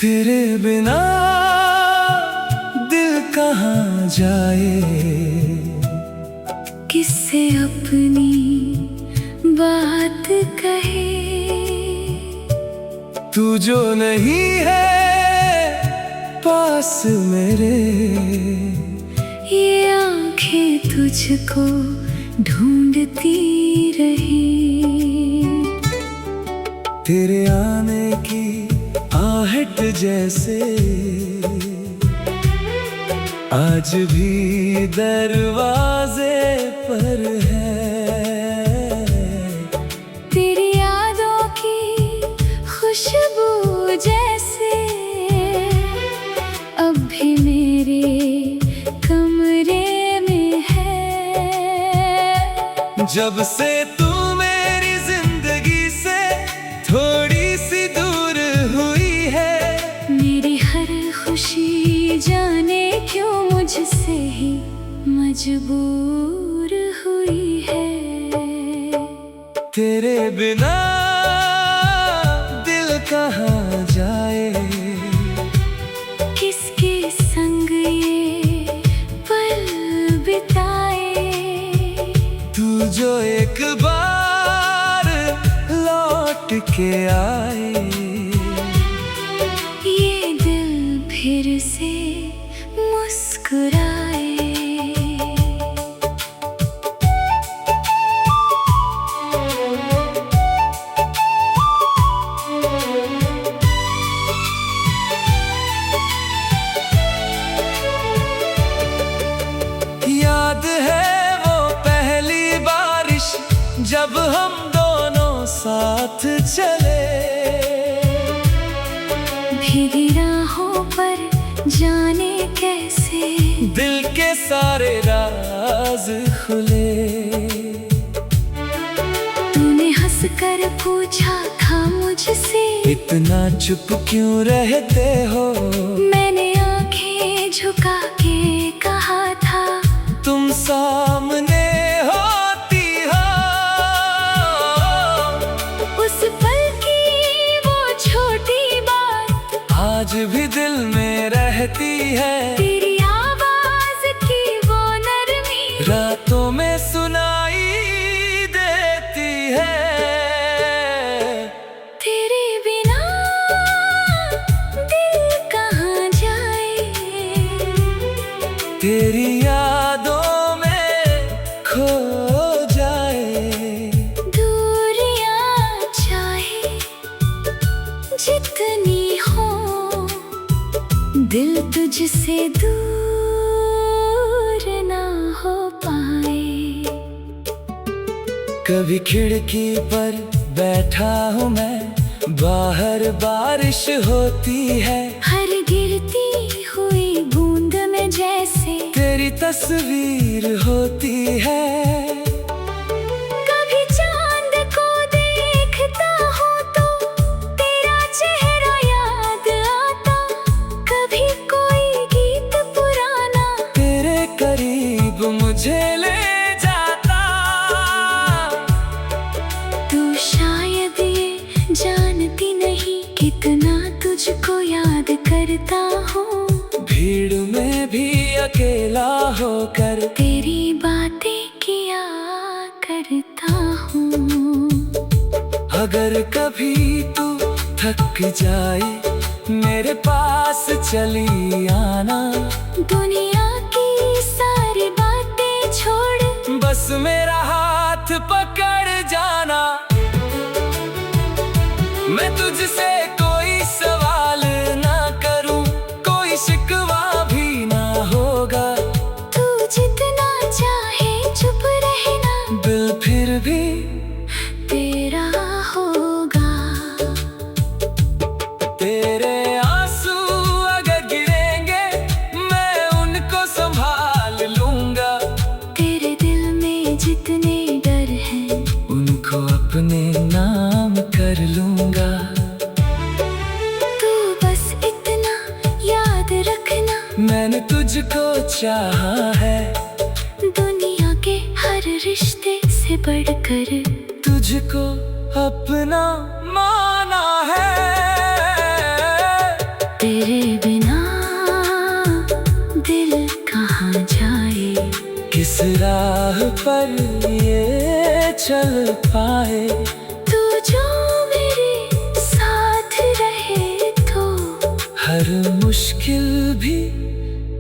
तेरे बिना दिल कहाँ जाए, किससे अपनी बात कहे। तू जो नहीं है पास मेरे, ये आंखें तुझको ढूंढती रही। तेरे आने की आहट जैसे आज भी दरवाजे पर है। तेरी यादों की खुशबू जैसे अब भी मेरे कमरे में है। जब से तू मेरी जिंदगी से थोड़ी सी दूर हुई है, मेरी हर खुशी जाने क्यों मुझसे ही मजबूर हुई है। तेरे बिना दिल कहाँ जाए, किसके संग ये पल बिताए। तू जो एक बार लौट के आए, ये दिल फिर से मुस्कुराए। याद है वो पहली बारिश जब हम दोनों साथ चले। भीगी राहों पर जाने कैसे दिल के सारे राज खुले। तूने हंस कर पूछा था मुझसे, इतना चुप क्यों रहते हो। मैंने आंखें झुका के कहा था, तुम सामने होती हो। उस पल की वो छोटी बात आज भी दिल में रहती है। तेरी आवाज की वो नरमी रातों में सुनाई देती है। तेरे बिना दिल कहाँ जाए, तेरी यादों में खो जाए। दूरियां चाहे जितनी हो, दिल तुझसे दूर ना हो पाए। कभी खिड़की पर बैठा हूँ मैं, बाहर बारिश होती है। हर गिरती हुई बूंद में जैसे तेरी तस्वीर होती है। कभी चांद को देखता हूँ तो तेरा चेहरा याद आता। कभी कोई गीत पुराना तेरे करीब मुझे ले जाता। तू शायद ये जानती नहीं कितना तुझको याद करता हूँ। भीड़ में भी अकेला होकर तेरी बातें किया करता हूँ। अगर कभी तू थक जाए मेरे पास चली आना। दुनिया की सारी बातें छोड़ बस मेरा हाथ पकड़ जाना। मैं तुझसे कोई सवाल ना करूं, कोई शिकवा भी ना होगा। तू जितना चाहे चुप रहना, दिल फिर भी तेरा होगा। तेरे आंसू अगर गिरेंगे मैं उनको संभाल लूंगा। तेरे दिल में जितने डर हैं उनको अपने नाम कर लूंगा। तू बस इतना याद रखना, मैंने तुझको चाहा है। दुनिया के हर रिश्ते से बढ़कर तुझको अपना माना है। इस राह पर ये चल पाए। तू जो मेरे साथ रहे तो हर मुश्किल भी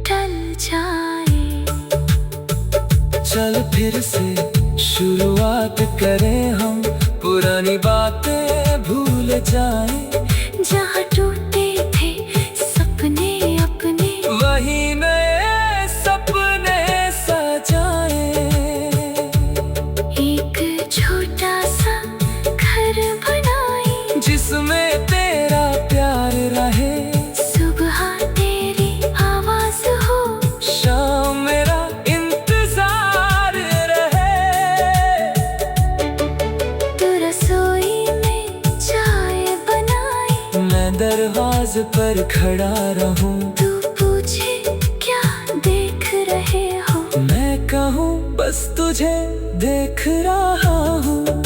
टल जाए। चल फिर से शुरुआत करें हम, पुरानी बातें भूल जाएं। जहाँ टूटे थे सपने अपने, वही नए सपने सजाएं। एक छोटा सा घर बनाए जिसमें तेरा प्यार रहे। सुबह तेरी आवाज हो, शाम मेरा इंतजार रहे। तू रसोई में चाय बनाए, मैं दरवाजे पर खड़ा रहूं। तू पूछे क्या देख रहे हो, मैं कहूँ बस तुझे देख रहा हूँ।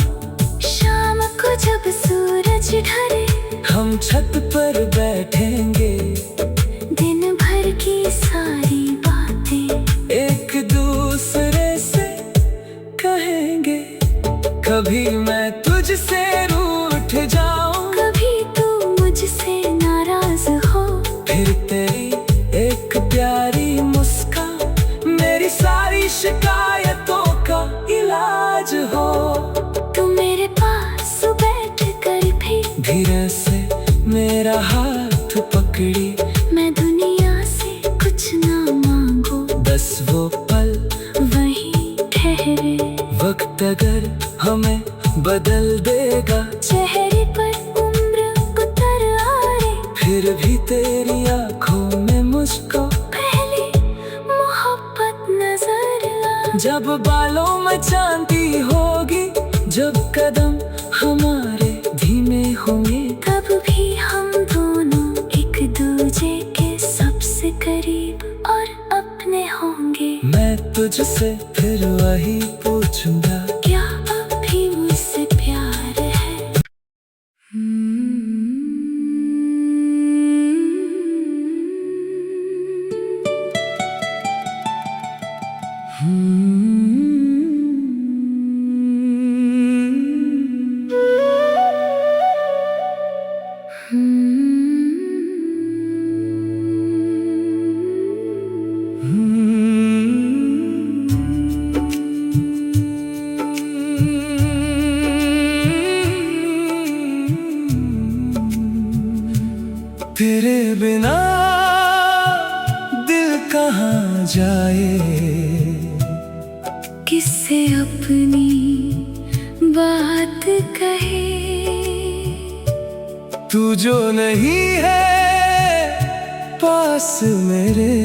शाम को जब सूरज ढले हम छत पर बैठेंगे, दिन भर की सारी बातें एक दूसरे से कहेंगे। कभी मैं तुझसे रूठ जाऊं, कभी तू मुझसे नाराज हो, फिर तेरी एक प्यारी मुस्कान मेरी सारी शिकायतों का इलाज हो। तू मेरे पास बैठ कर भी धीरे से मेरा हाथ पकड़ी, मैं दुनिया से कुछ ना मांगू, बस वो पल वहीं ठहरे। वक्त अगर हमें बदल देगा, चेहरे पर उम्र उतर आए, फिर भी तेरी आंखों में मुझको पहले मोहब्बत नजर आए। जब बालों में चांदी होगी, जब कदम हमारे धीमे होंगे, तब भी हम दोनों एक दूजे के सबसे करीब और अपने होंगे। मैं तुझसे फिर वही पूछूंगा, क्या अब भी मुझसे प्यार है? तेरे बिना दिल कहाँ जाए। किससे अपनी बात कहे, तू जो नहीं है पास मेरे,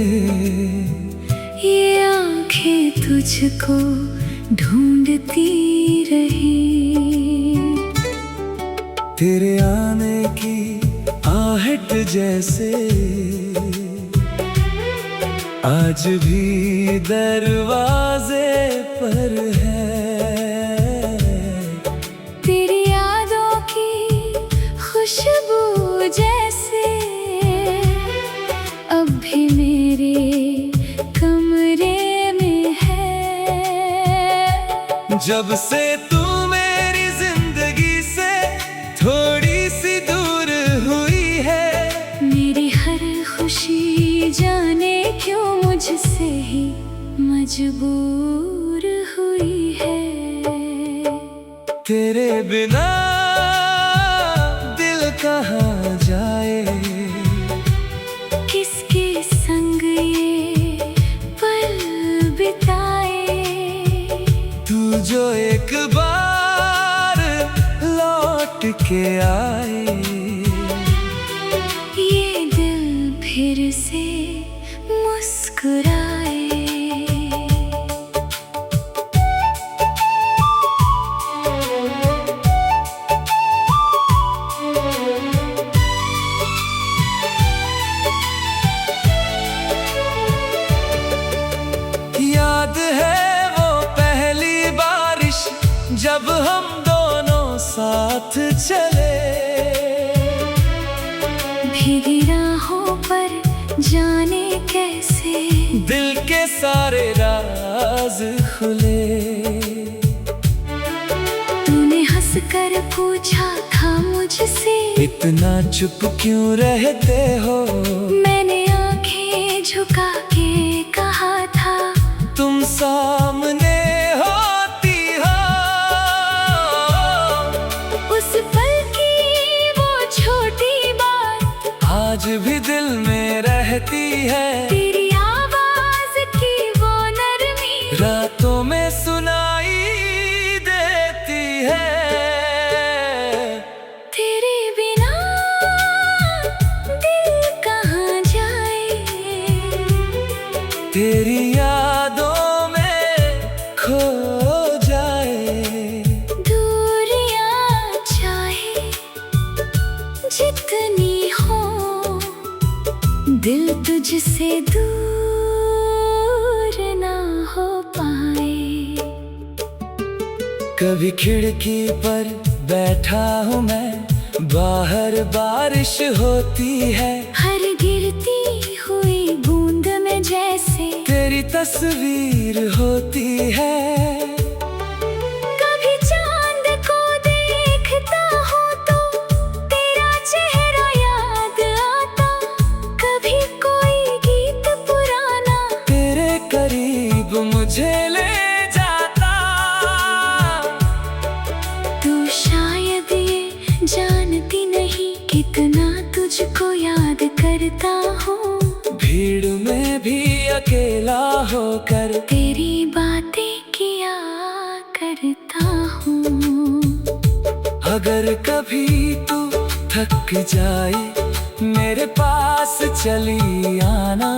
ये आंखें तुझको ढूंढती रही। तेरे आने की आहट जैसे आज भी दरवाजे पर है। तेरी यादों की खुशबू जैसे अब भी मेरे कमरे में है। जब से तू मेरी जिंदगी से थोड़ी सी दूर हुई है, मेरी हर खुशी जाने क्यों मुझसे ही मजबूर हुई है। तेरे बिना दिल कहाँ जाए। किसके संग ये पल बिताए, तू जो एक बार लौट के आए, ये दिल फिर से मुस्कुराए। याद है वो पहली बारिश जब हम दोनों साथ चले। भीगी राहों पर जाने कैसे दिल के सारे राज राज खुले। तूने हंस कर पूछा था मुझसे, इतना चुप क्यों रहते हो? मैंने आंखें झुका के कहा था, तुम सामने होती हो। उस पल की वो छोटी बात आज भी दिल में रहती है। तेरी आवाज की वो नरमी रातों में सुनाई देती है। तेरे बिना दिल कहाँ जाए, तेरी यादों में खो जाए। दूरियां चाहे जितनी हो, दिल तुझसे दूर ना हो पाए। कभी खिड़की पर बैठा हूँ मैं, बाहर बारिश होती है। हर गिरती हुई बूंद में जैसे तेरी तस्वीर होती है। कभी चांद को देखता हूँ तो तेरा चेहरा याद आता, कभी कोई गीत पुराना तेरे करीब मुझे ले जाता। तू शायद ये जानती नहीं कितना तुझको याद करता हूँ। भीड़ में भी अकेला होकर तेरी बातें किया करता हूँ। अगर कभी तू थक जाए, मेरे पास चली आना।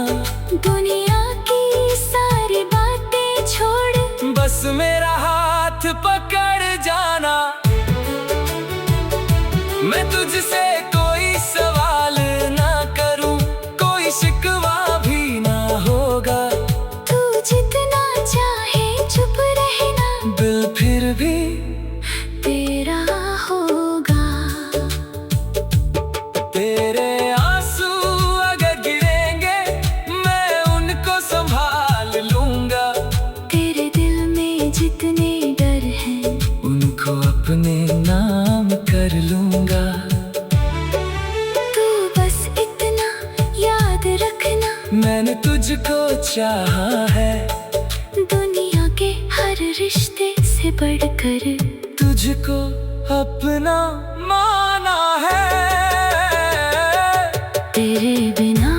दुनिया की सारी बातें छोड़ बस मेरा हाथ पकड़ जाना। मैं तुझसे कोई सवाल ना करूं, कोई शिकवा भी ना होगा। तू जितना चाहे चुप रहना, दिल फिर भी तेरा होगा। तेरे आंसू अगर गिरेंगे, मैं उनको संभाल लूंगा। तेरे दिल में जितने डर हैं, उनको अपने नाम कर लूंगा। तू बस इतना याद रखना, मैंने तुझको चाहा है। दुनिया के हर रिश्ते से बढ़कर तुझको अपना माना है। तेरे बिना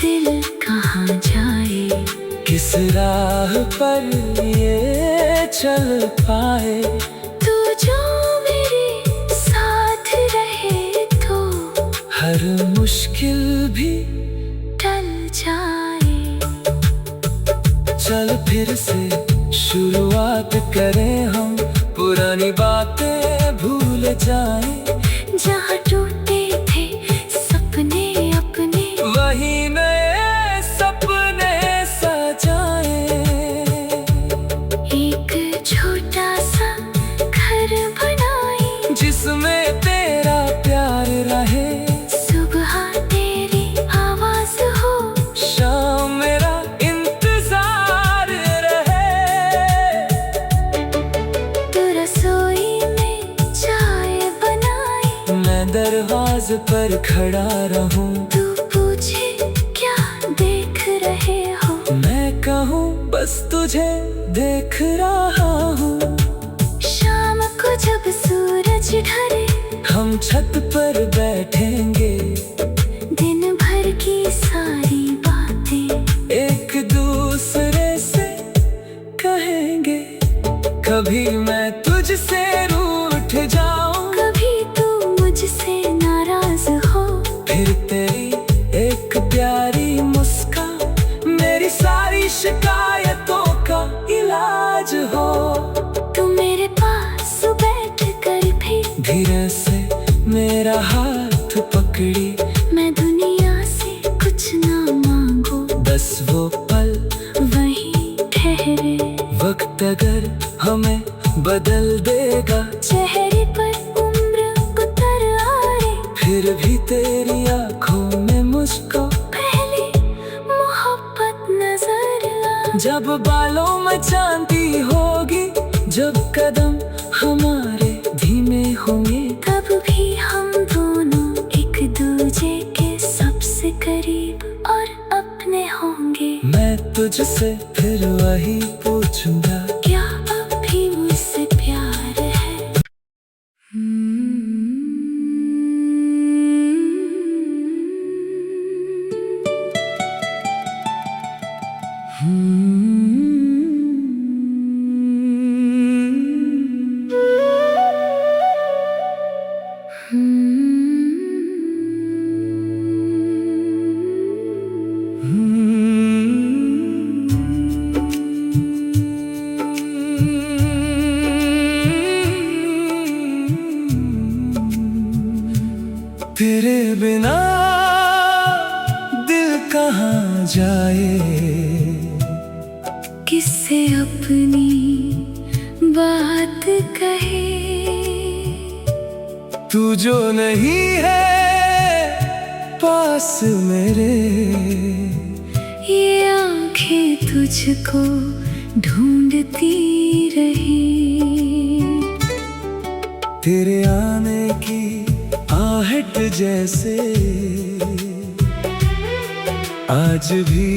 दिल कहाँ जाए, किस राह पर ये चल पाए। तू जो मेरे साथ रहे तो हर मुश्किल भी टल जाए। चल फिर से शुरुआत करें हम, पुरानी बातें भूल जाएं। जहाँ टूटे थे सपने अपने, वही नए सपने सजाएं। एक छोटा सा घर बनाए, जिसमें तेरा प्यार रहे। सुबह तेरी आवाज हो, शाम मेरा इंतजार रहे। तू रसोई में चाय बनाए, मैं दरवाजे पर खड़ा रहूं। तू पूछे क्या देख रहे हो, मैं कहूँ बस तुझे देख रहा हूँ। शाम को जब सूरज ढले, हम छत पर बैठेंगे। दिन भर की सारी बातें एक दूसरे से कहेंगे। कभी मैं तुझसे रूठ जाऊं, कभी तू मुझसे नाराज हो। फिर तेरी एक प्यारी मुस्कान मेरी सारी शिकायतों का इलाज हो। तू मेरे पास बैठ कर भी धीरे से मेरा हाथ पकड़ी। मैं दुनिया से कुछ ना मांगू, बस वो पल वहीं ठहरे। वक्त अगर हमें बदल देगा, चेहरे पर उम्र उतर आए, फिर भी तेरी आंखों में मुझको पहले मोहब्बत नजर आ। जब तुझसे फिर वही पूछूंगा, क्या अब भी मुझसे प्यार है? तेरे बिना दिल कहाँ जाए, किससे अपनी बात कहे? तू जो नहीं है पास मेरे, ये आंखें तुझको ढूंढती रही। तेरे आने की आहट जैसे आज भी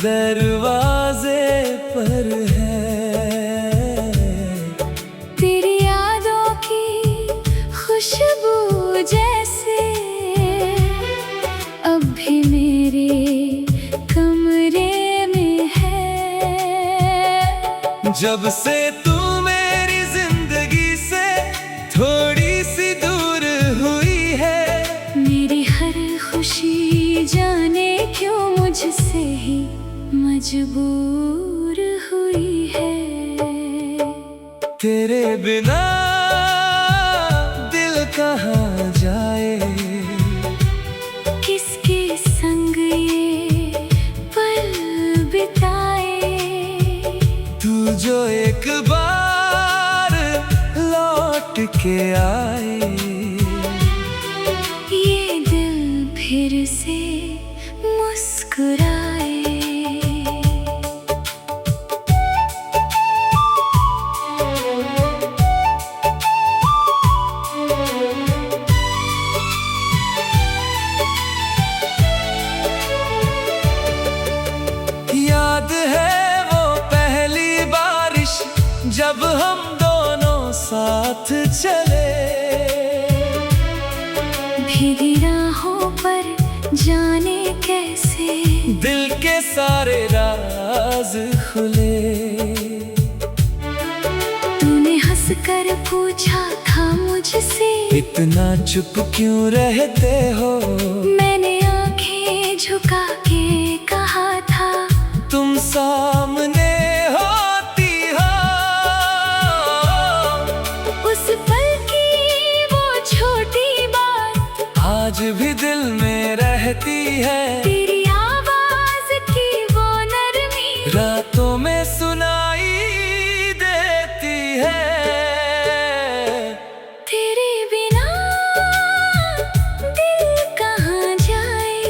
दरवाजे पर है। तेरी यादों की खुशबू जैसे अब भी मेरे कमरे में है। जब से तू मेरी जिंदगी से थोड़ी सी दूर हुई है, मेरी हर खुशी जाने क्यों मुझसे ही मजबूर हुई है। तेरे बिना दिल कहाँ जाए, किसके संग ये पल बिताए? तू जो एक बार लौट के आए, ये दिल फिर से मुस्कुराए। याद है वो पहली बारिश जब हम दोनों साथ चले, भीगी राहों पर जाने कैसे दिल के सारे राज खुले। तूने हंसकर पूछा था मुझसे, इतना चुप क्यों रहते हो? मैंने आंखें झुका के कहा था, तुम सामने होती हो। उस पल की वो छोटी बात आज भी दिल में रहती है। तेरी आवाज की वो नरमी रातों में सुनाई देती है। तेरे बिना दिल कहाँ जाए,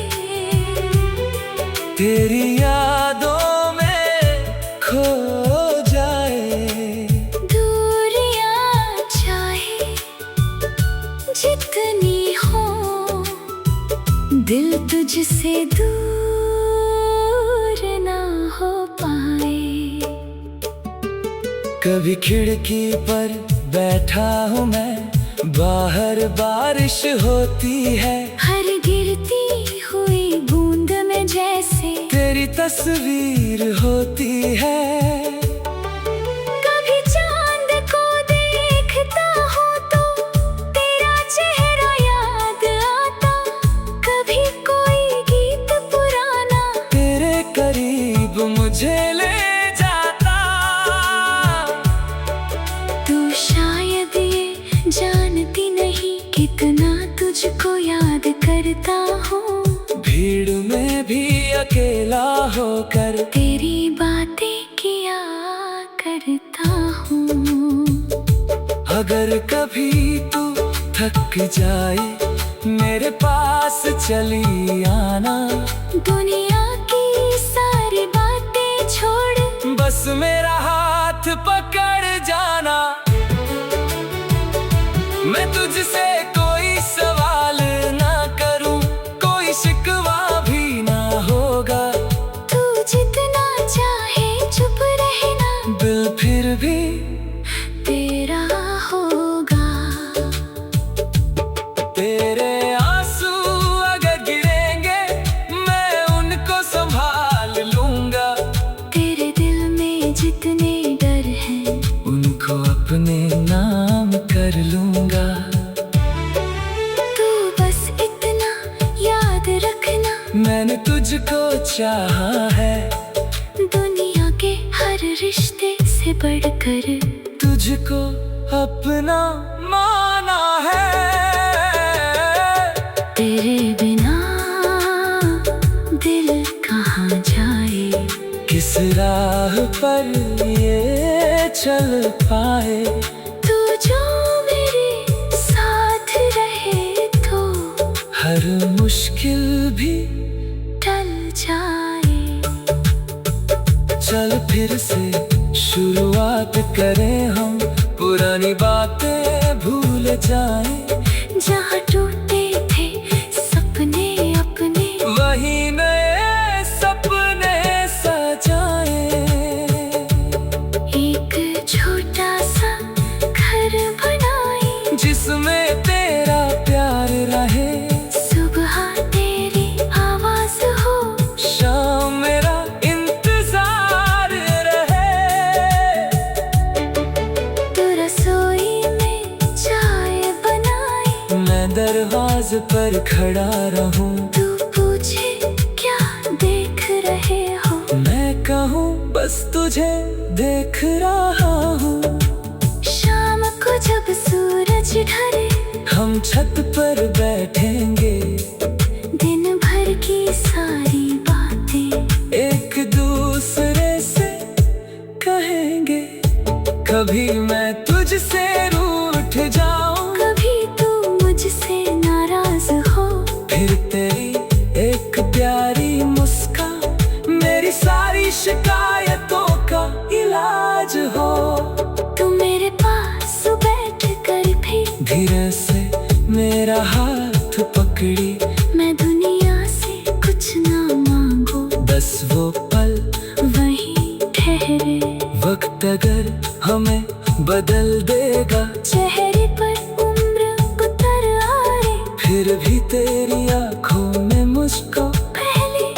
तेरी यादों में खो जाए। दूरियां चाहे जितनी हो, दिल तुझसे दूर ना हो पाए। कभी खिड़की पर बैठा हूँ मैं, बाहर बारिश होती है। हर गिरती हुई बूंद में जैसे तेरी तस्वीर होती है। कभी चांद को देखता हूँ तो तेरा चेहरा याद आता, कभी कोई गीत पुराना तेरे करीब मुझे ले जाता। तू शायद ये जानती नहीं कितना तुझको याद करता हूँ। भीड़ में भी अकेला होकर तेरी बातें किया करता हूँ। अगर कभी तू थक जाए मेरे पास चली आना। दुनिया की सारी बातें छोड़ बस मेरा हाथ पकड़ जाना। मैं तुझसे कोई सवाल ना करूं, कोई शिकवा भी ना होगा। तू जितना चाहे मैंने तुझको चाहा है, दुनिया के हर रिश्ते से बढ़कर तुझको अपना माना है। तेरे बिना दिल कहाँ जाए, किस राह पर ये चल पाए। तू जो मेरे साथ रहे तो हर मुश्किल भी टल जाए। चल फिर से शुरुआत करें हम, पुरानी बातें भूल जाएं। जहाँ टूटे थे सपने अपने, वही नए सपने सजाएं। एक छोटा सा घर बनाए, जिसमें तेरा प्यार रहे। सुबह तेरी आवाज हो, शाम मेरा इंतजार रहे। तू रसोई में चाय बनाए, मैं दरवाजे पर खड़ा रहूं। तू पूछे क्या देख रहे हो, मैं कहूँ बस तुझे देख रहा हूँ। शाम को जब सूरज ढले, हम छत पर बैठेंगे, दिन भर की सारी बातें एक दूसरे से कहेंगे। कभी मैं तुझसे रूठ जाऊं, कभी तू मुझसे नाराज हो, फिर तेरी एक प्यारी मुस्कान मेरी सारी शिकायतों का इलाज हो। तू मेरे पास बैठ कर भी धीरे से मेरा हाथ पकड़ी, मैं दुनिया से कुछ ना मांगू, बस वो पल वहीं ठहरे। वक्त अगर हमें बदल देगा, चेहरे पर उम्र उतर आए, फिर भी तेरी आंखों में मुझको पहले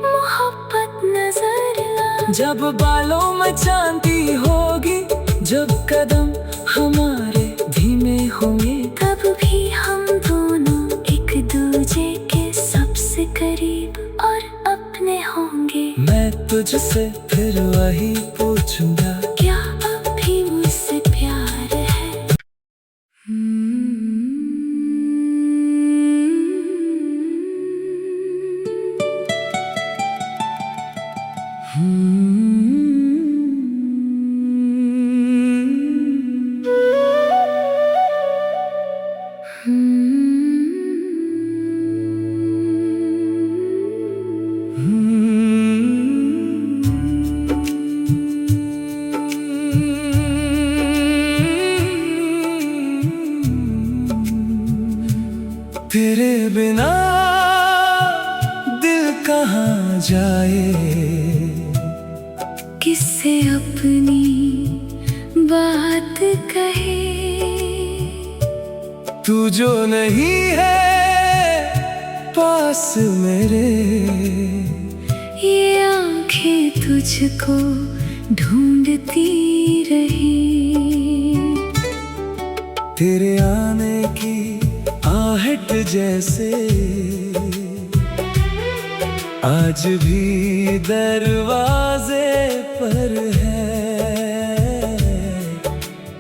मोहब्बत नजर आए। जब बालों में चांदी होगी, जब कदम हमारे धीमे होंगे, तब भी हम दोनों एक दूजे के सबसे करीब और अपने होंगे। मैं तुझसे फिर वही पूछूंगा, क्या अब भी मुझसे प्यार है? तेरे बिना दिल कहाँ जाए। किससे अपनी बात कहे, तू जो नहीं है पास मेरे, ये आंखें तुझको ढूंढती रही। तेरे आने की आहट जैसे आज भी दरवाजे पर है।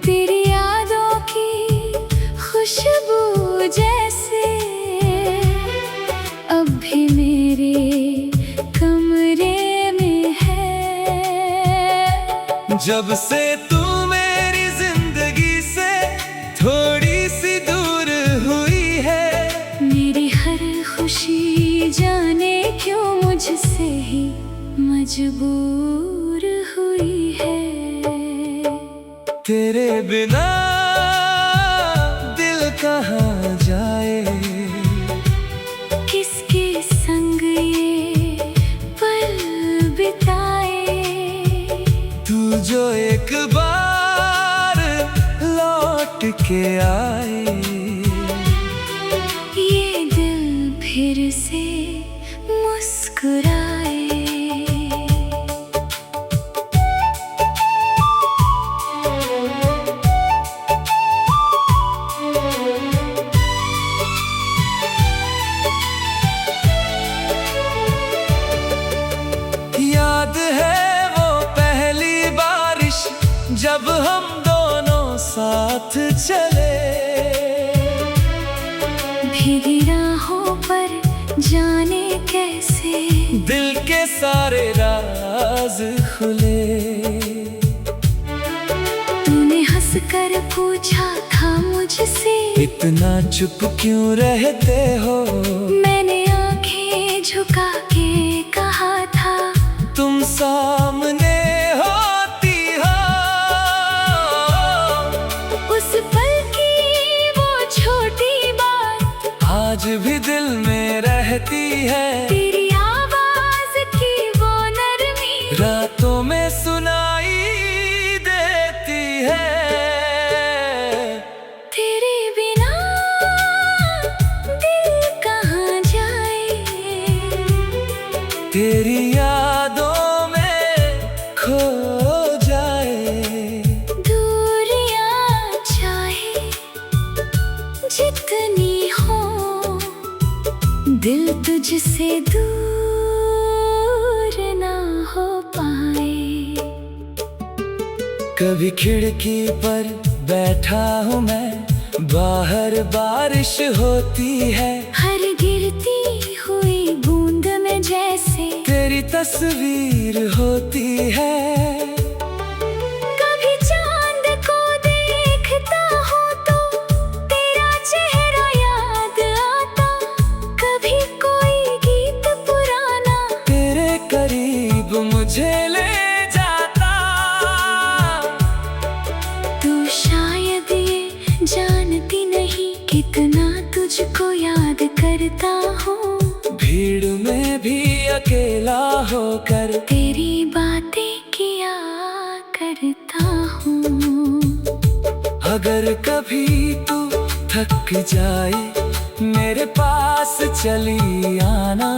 तेरी यादों की खुशबू जैसे अब भी मेरे कमरे में है। जब से तू मेरी जिंदगी से थोड़ी सी दूर हुई है, मेरी हर खुशी जाने क्यों मुझसे ही मजबूर हुई है। तेरे बिना दिल कहाँ जाए। किसके संग ये पल बिताए, तू जो एक बार लौट के आए, ये दिल फिर से मुस्कुराए। चले। भीगी राहों पर जाने कैसे दिल के सारे राज खुले। तूने हंस कर पूछा था मुझसे, इतना चुप क्यों रहते हो? मैंने आंखें झुका के कहा था, तुम सामने होती हो। उस पल की वो छोटी बात आज भी दिल में रहती है। तेरी आवाज की वो नरमी रातों में सुनाई देती है। तेरे बिना दिल कहाँ जाए, तेरी यादों में खो जाए। दूरियां चाहे जितनी हो, दिल तुझसे दूर ना हो पाए। कभी खिड़की पर बैठा हूँ मैं, बाहर बारिश होती है। हर गिरती हुई बूंद में जैसे तेरी तस्वीर होती है। कभी चांद को देखता हूँ तो तेरा चेहरा याद आता, कभी कोई गीत पुराना तेरे करीब मुझे ले जाता। तू शायद ये जानती नहीं कितना तुझको याद करता हूँ। भीड़ में भी अकेला होकर तेरी बातें किया करता हूँ। अगर कभी तू थक जाए, मेरे पास चली आना।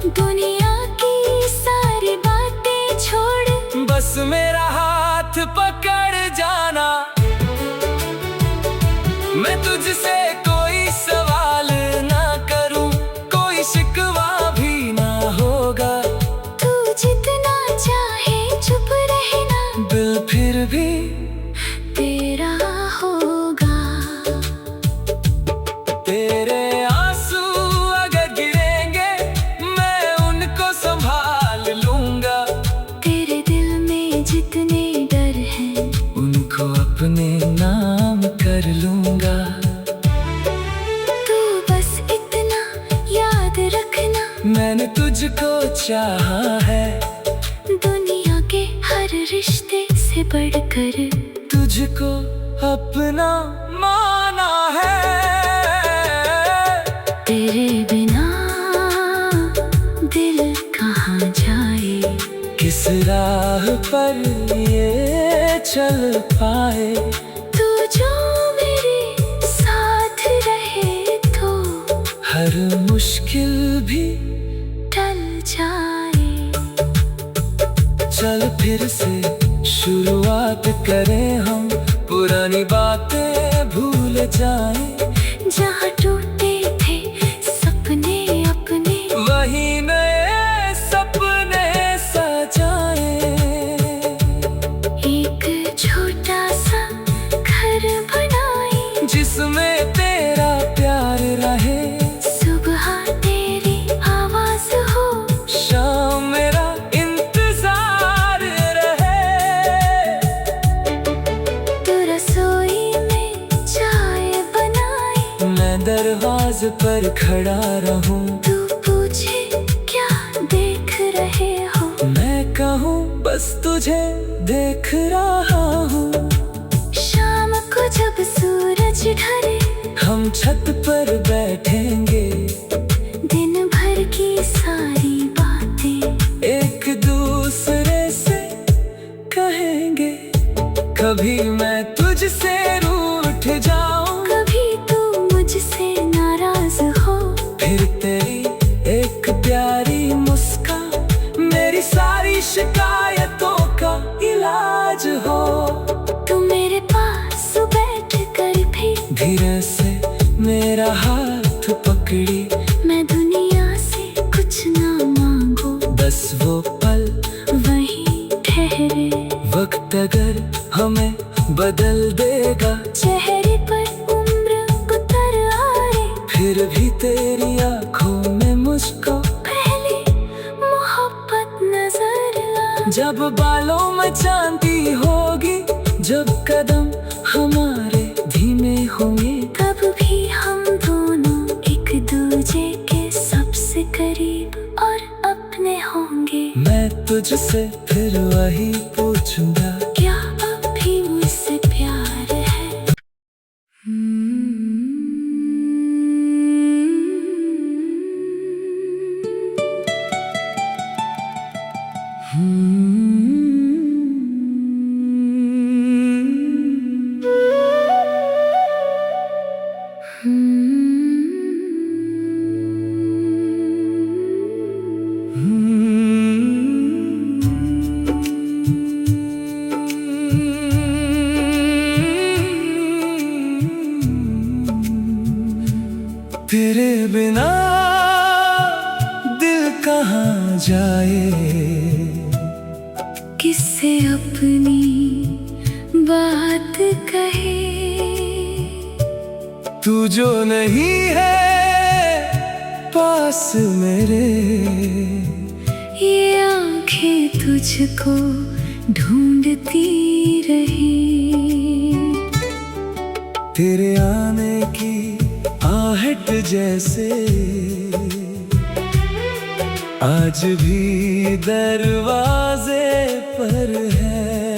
दुनिया की सारी बातें छोड़ बस मेरा हाथ पकड़ जाना। मैं तुझसे कोई सवाल ना करूं, कोई शिकवा भी ना होगा। तू जितना चाहे चुप रहना, दिल फिर भी तेरा होगा। तेरे आंसू अगर गिरेंगे, मैं उनको संभाल लूंगा। तेरे दिल में जितने डर हैं, उनको अपने नाम कर लूंगा। तू बस इतना याद रखना, मैंने तुझको चाहा है। दुनिया के हर रिश्ते से बढ़कर तुझको अपना माना है। तेरे बिना दिल कहाँ जाए, किस राह पर ये चल पाए। तू जो मेरे साथ रहे तो हर मुश्किल भी टल जाए। चल फिर से शुरुआत करें हम, पुरानी बातें भूल जाएं। जहाँ टूटे थे सपने अपने, वही नए सपने सजाएं। एक छोटा सा घर बनाए, जिसमें तेरा प्यार रहे। सुबह तेरी आवाज हो, शाम मेरा इंतजार रहे। तू रसोई में चाय बनाए, मैं दरवाजे पर खड़ा रहूं। तू पूछे क्या देख रहे हो, मैं कहूँ बस तुझे देख रहा हूँ। शाम को जब सूरज ढले, हम छत पर बैठेंगे। दिन भर की सारी बातें एक दूसरे से कहेंगे। कभी मैं तुझसे रूठ जाऊं, कभी तू मुझसे नाराज हो, फिर तेरी एक प्यारी मुस्कान मेरी सारी शिकायतों का इलाज हो। तू मेरे पास बैठ कर भी धीरे से मेरा हाथ पकड़ी। मैं दुनिया से कुछ ना मांगू, बस वो पल वहीं ठहरे। वक्त अगर हमें बदल देगा, चेहरे पर फिर भी तेरी आंखों में मुझको पहली मोहब्बत नजर आ। जब बालों में चांदी होगी, जब कदम हमारे धीमे होंगे, तब भी हम दोनों एक दूजे के सबसे करीब और अपने होंगे। मैं तुझसे फिर वही पूछूंगा, क्या अब भी मुझसे प्यार है? तेरे बिना दिल कहाँ जाए, किससे अपनी बात कहे। तू जो नहीं है पास मेरे, ये आंखें तुझको ढूंढती रही। तेरे आने की आहट जैसे आज भी दरवाजे पर है।